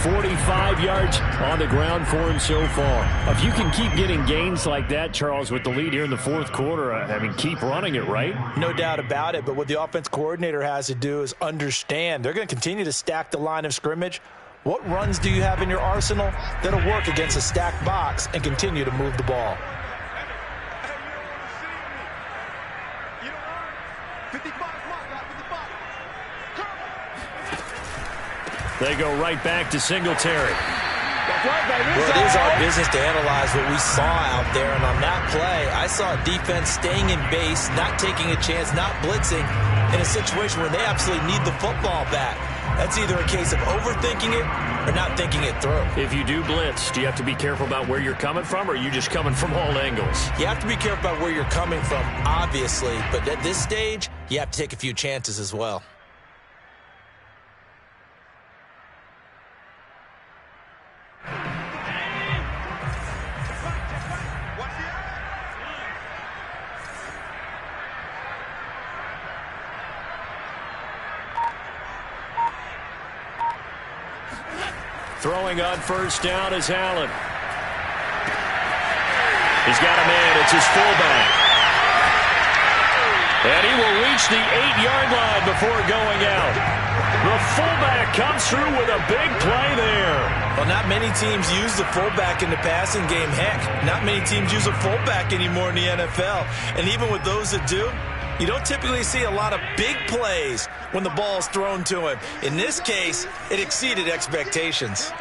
45 yards on the ground for him so far. If you can keep getting gains like that, Charles, with the lead here in the fourth quarter, I mean, keep running it, right? No doubt about it, but what the offense coordinator has to do is understand they're going to continue to stack the line of scrimmage. What runs do you have in your arsenal that'll work against a stacked box and continue to move the ball? They go right back to Singletary. Well, it is our business to analyze what we saw out there, and on that play, I saw a defense staying in base, not taking a chance, not blitzing, in a situation where they absolutely need the football back. That's either a case of overthinking it or not thinking it through. If you do blitz, do you have to be careful about where you're coming from, or are you just coming from all angles? You have to be careful about where you're coming from, obviously, but at this stage, you have to take a few chances as well. Throwing on first down is Allen. He's got a man. It's his fullback. And he will reach the 8-yard line before going out. The fullback comes through with a big play there. Well, not many teams use the fullback in the passing game. Heck, not many teams use a fullback anymore in the NFL. And even with those that do, you don't typically see a lot of big plays when the ball's thrown to him. In this case, it exceeded expectations.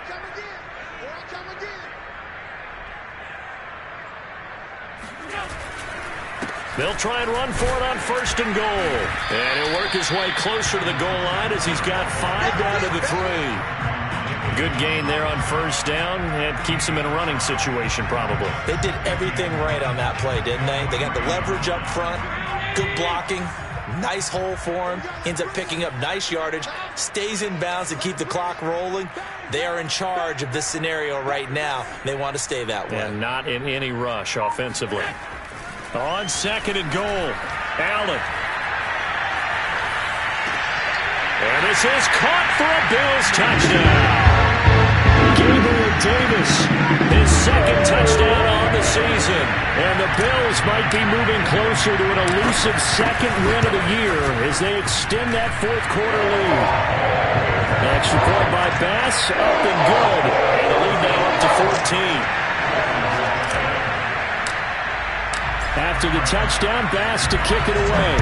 They'll try and run for it on first and goal. And he'll work his way closer to the goal line as he's got 5 down to the 3. Good gain there on first down, and keeps him in a running situation probably. They did everything right on that play, didn't they? They got the leverage up front, good blocking, nice hole for him, ends up picking up nice yardage, stays in bounds to keep the clock rolling. They are in charge of this scenario right now. They want to stay that way. And not in any rush offensively. On second and goal, Allen. And this is caught for a Bills touchdown. Gabriel Davis, his second touchdown on the season. And the Bills might be moving closer to an elusive second win of the year as they extend that fourth quarter lead. Extra point by Bass, up and good. And the lead now up to 14. After the touchdown, Bass to kick it away.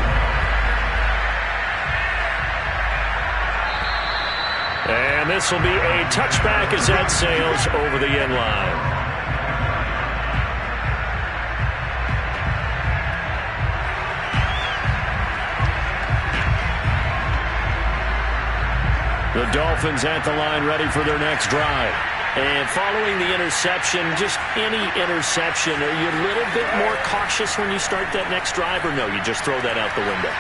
And this will be a touchback as that sails over the end line. The Dolphins at the line ready for their next drive. And following the interception, just any interception, are you a little bit more cautious when you start that next drive, or no, you just throw that out the window?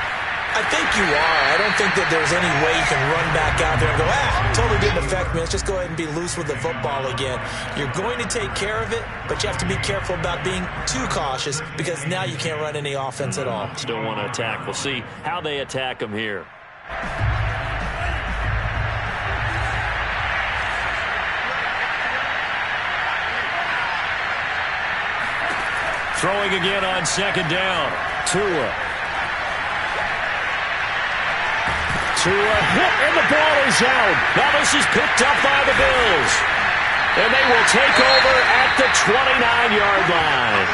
I think you are. I don't think that there's any way you can run back out there and go, totally didn't affect me. Let's just go ahead and be loose with the football again. You're going to take care of it, but you have to be careful about being too cautious because now you can't run any offense at all. Still want to attack. We'll see how they attack them here. Throwing again on second down. Tua hit, and the ball is out. Now this is picked up by the Bills. And they will take over at the 29-yard line.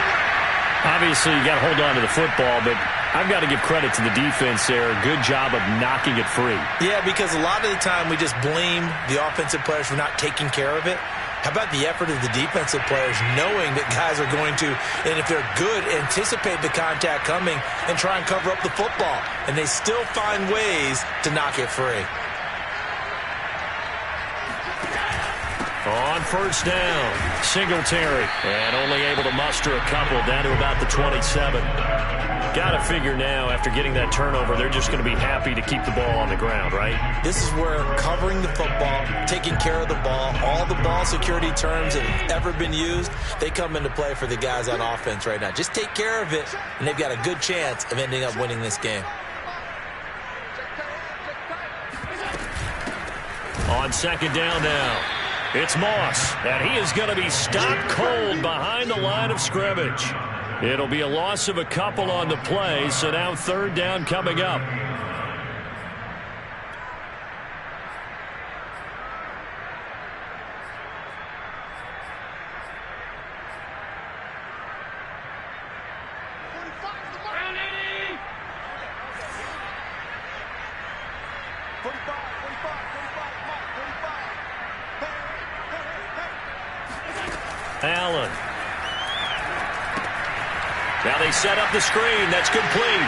Obviously, you got to hold on to the football, but I've got to give credit to the defense there. Good job of knocking it free. Yeah, because a lot of the time we just blame the offensive players for not taking care of it. How about the effort of the defensive players knowing that guys are going to, and if they're good, anticipate the contact coming and try and cover up the football. And they still find ways to knock it free. On first down, Singletary. And only able to muster a couple down to about the 27. Got to figure now, after getting that turnover, they're just going to be happy to keep the ball on the ground, right? This is where covering the football, taking care of the ball, all the ball security terms that have ever been used, they come into play for the guys on offense right now. Just take care of it, and they've got a good chance of ending up winning this game. On second down now, It's Moss, and he is going to be stopped cold behind the line of scrimmage. It'll be a loss of a couple on the play, so now third down coming up. Allen. Now they set up the screen. That's complete.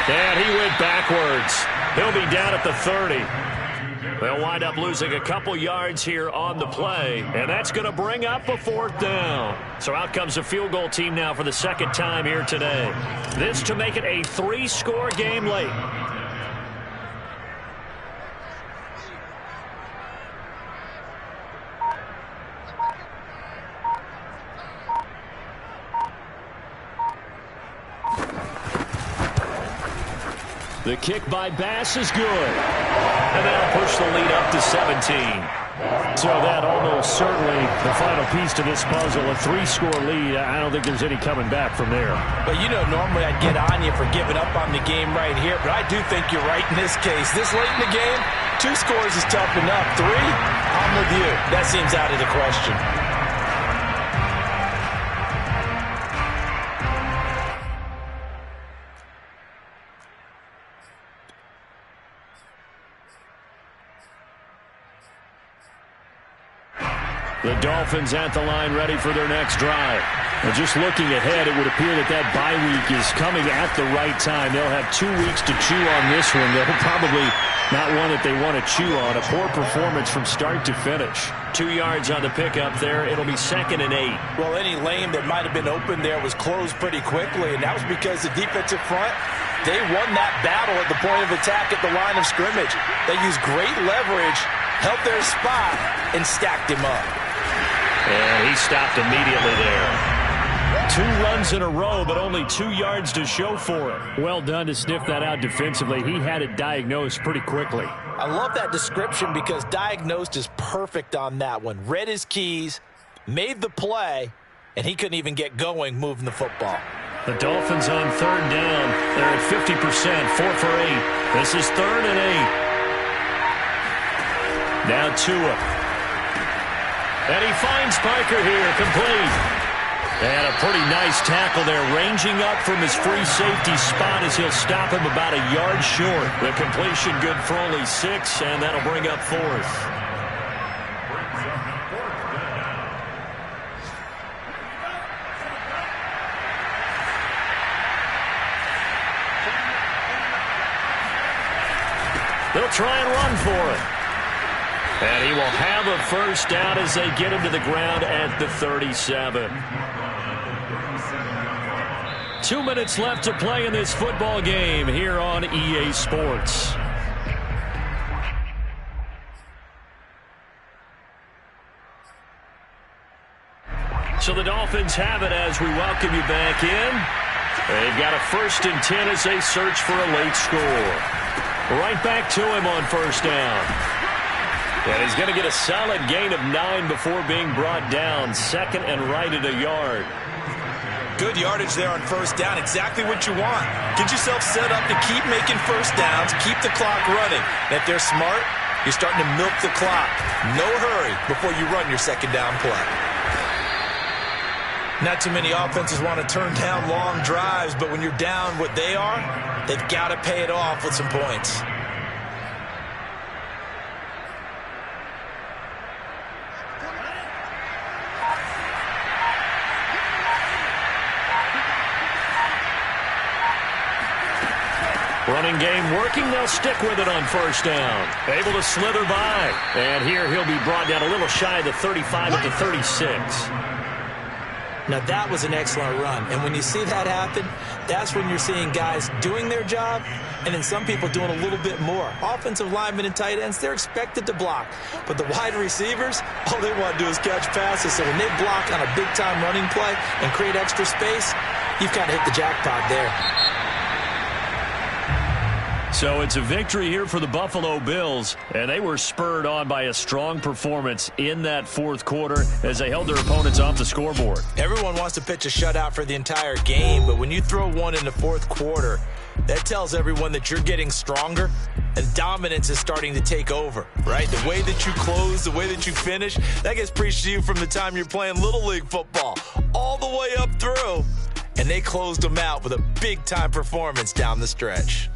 And he went backwards. He'll be down at the 30. They'll wind up losing a couple yards here on the play, and that's going to bring up a fourth down. So out comes a field goal team now for the second time here today. This to make it a 3-score game late. The kick by Bass is good. And that'll push the lead up to 17. So that almost certainly the final piece to this puzzle. A 3-score lead. I don't think there's any coming back from there. But you know, normally I'd get on you for giving up on the game right here, but I do think you're right in this case. This late in the game, 2 scores is tough enough. 3, I'm with you. That seems out of the question. The Dolphins at the line ready for their next drive. And just looking ahead, it would appear that that bye week is coming at the right time. They'll have 2 weeks to chew on this one. They're probably not one that they want to chew on. A poor performance from start to finish. 2 yards on the pickup there. It'll be 2nd and 8. Well, any lane that might have been open there was closed pretty quickly, and that was because the defensive front, they won that battle at the point of attack at the line of scrimmage. They used great leverage, held their spot, and stacked him up. And he stopped immediately there. 2 runs in a row, but only 2 yards to show for it. Well done to sniff that out defensively. He had it diagnosed pretty quickly. I love that description because diagnosed is perfect on that one. Read his keys, made the play, and he couldn't even get going moving the football. The Dolphins on third down. They're at 50%, 4 for 8. This is 3rd and 8. Now Tua. And he finds Piker here, complete. And a pretty nice tackle there, ranging up from his free safety spot as he'll stop him about a yard short. The completion good for only 6, and that'll bring up 4th. They'll try and run for it. And he will have a first down as they get him to the ground at the 37. 2 minutes left to play in this football game here on EA Sports. So the Dolphins have it as we welcome you back in. They've got a 1st and 10 as they search for a late score. Right back to him on first down. And he's going to get a solid gain of 9 before being brought down. 2nd and right at a yard. Good yardage there on first down. Exactly what you want. Get yourself set up to keep making first downs, keep the clock running. And if they're smart, you're starting to milk the clock. No hurry before you run your second down play. Not too many offenses want to turn down long drives, but when you're down what they are, they've got to pay it off with some points. Running game working. They'll stick with it on first down. Able to slither by. And here he'll be brought down a little shy of the 35 at the 36. Now that was an excellent run. And when you see that happen, that's when you're seeing guys doing their job and then some people doing a little bit more. Offensive linemen and tight ends, they're expected to block. But the wide receivers, all they want to do is catch passes. So when they block on a big-time running play and create extra space, you've kind of hit the jackpot there. So it's a victory here for the Buffalo Bills, and they were spurred on by a strong performance in that fourth quarter as they held their opponents off the scoreboard. Everyone wants to pitch a shutout for the entire game, but when you throw one in the fourth quarter, that tells everyone that you're getting stronger and dominance is starting to take over, right? The way that you close, the way that you finish, that gets preached to you from the time you're playing Little League football all the way up through. And they closed them out with a big-time performance down the stretch.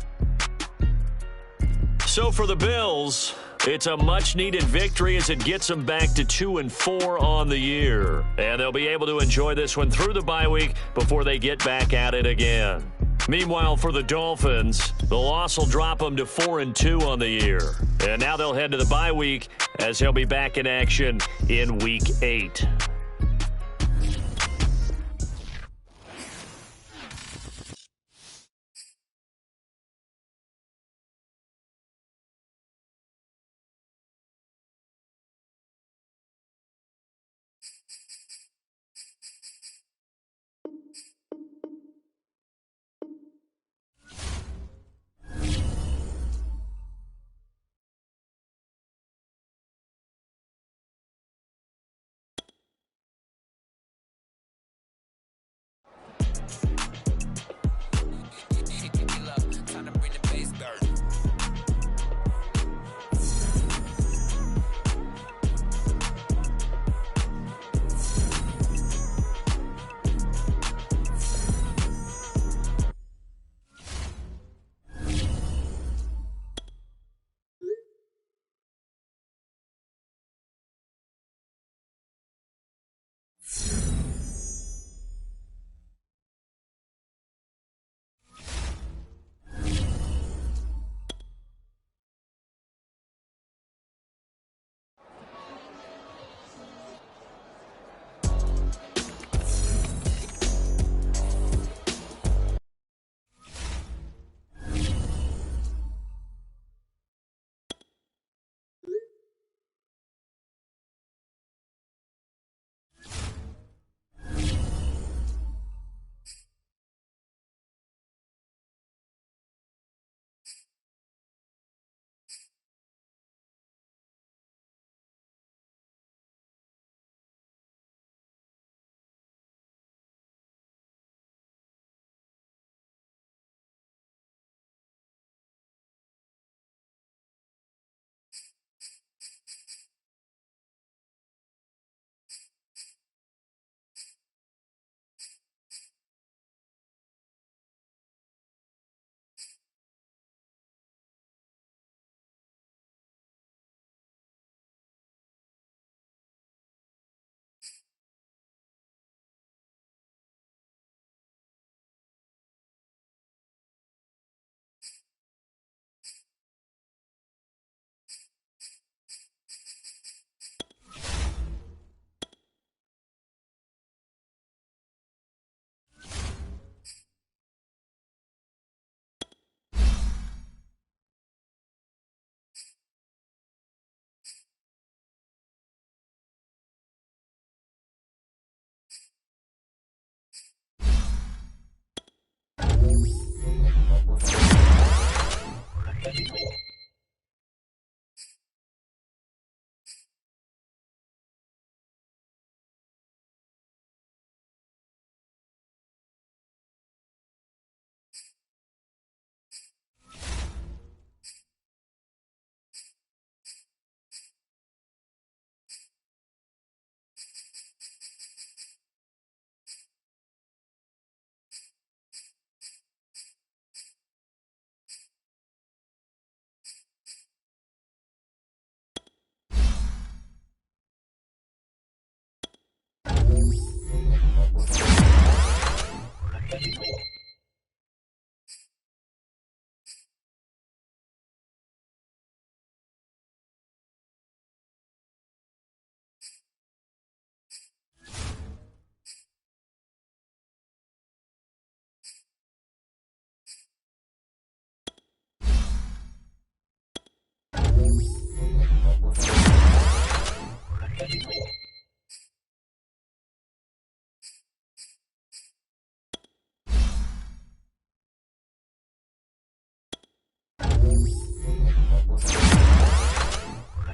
So for the Bills, it's a much-needed victory as it gets them back to 2-4 on the year. And they'll be able to enjoy this one through the bye week before they get back at it again. Meanwhile, for the Dolphins, the loss will drop them to 4-2 on the year. And now they'll head to the bye week as they'll be back in action in Week 8.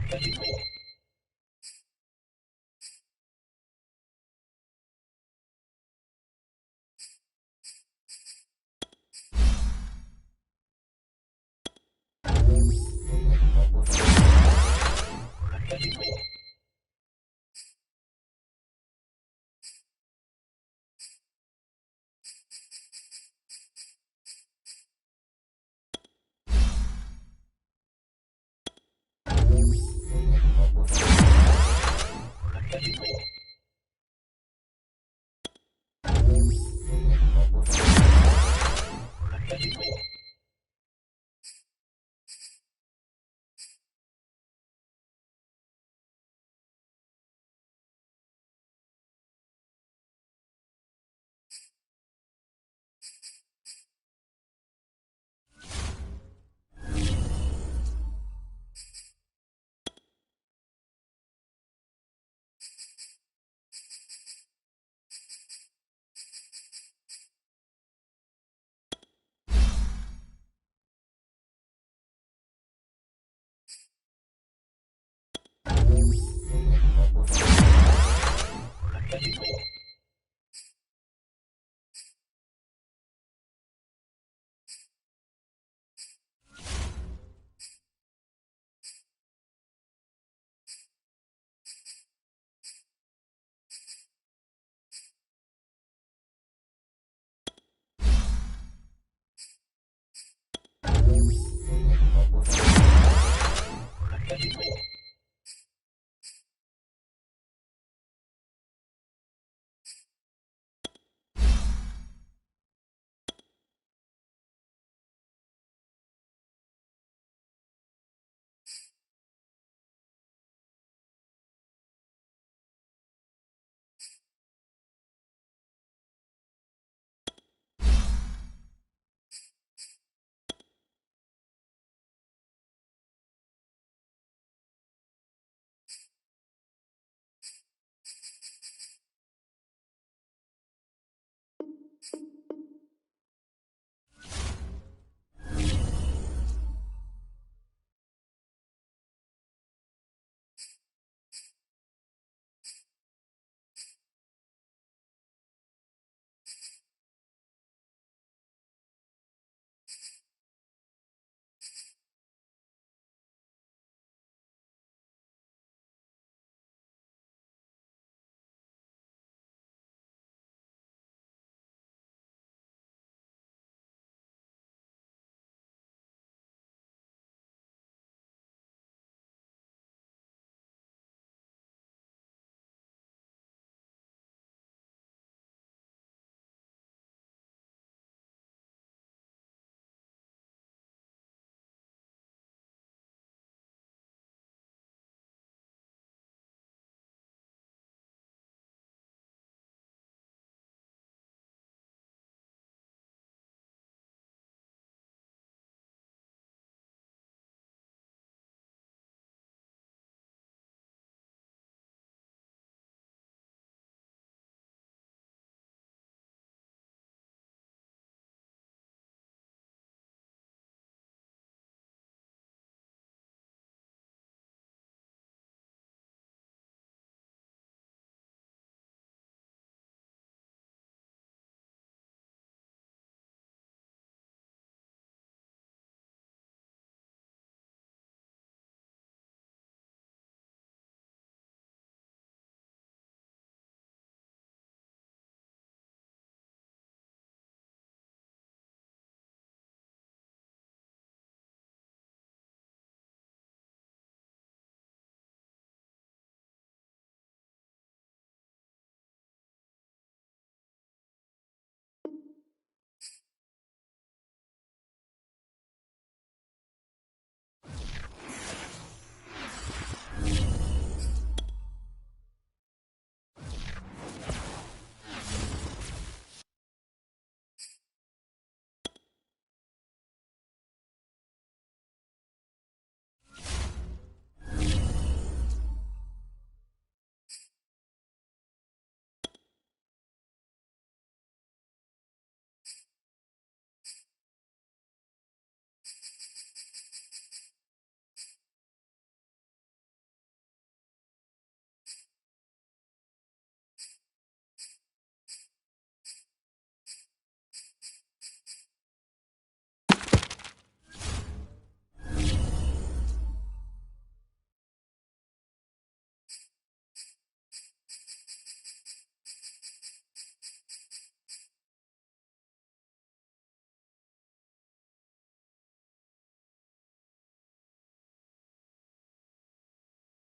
Thank you.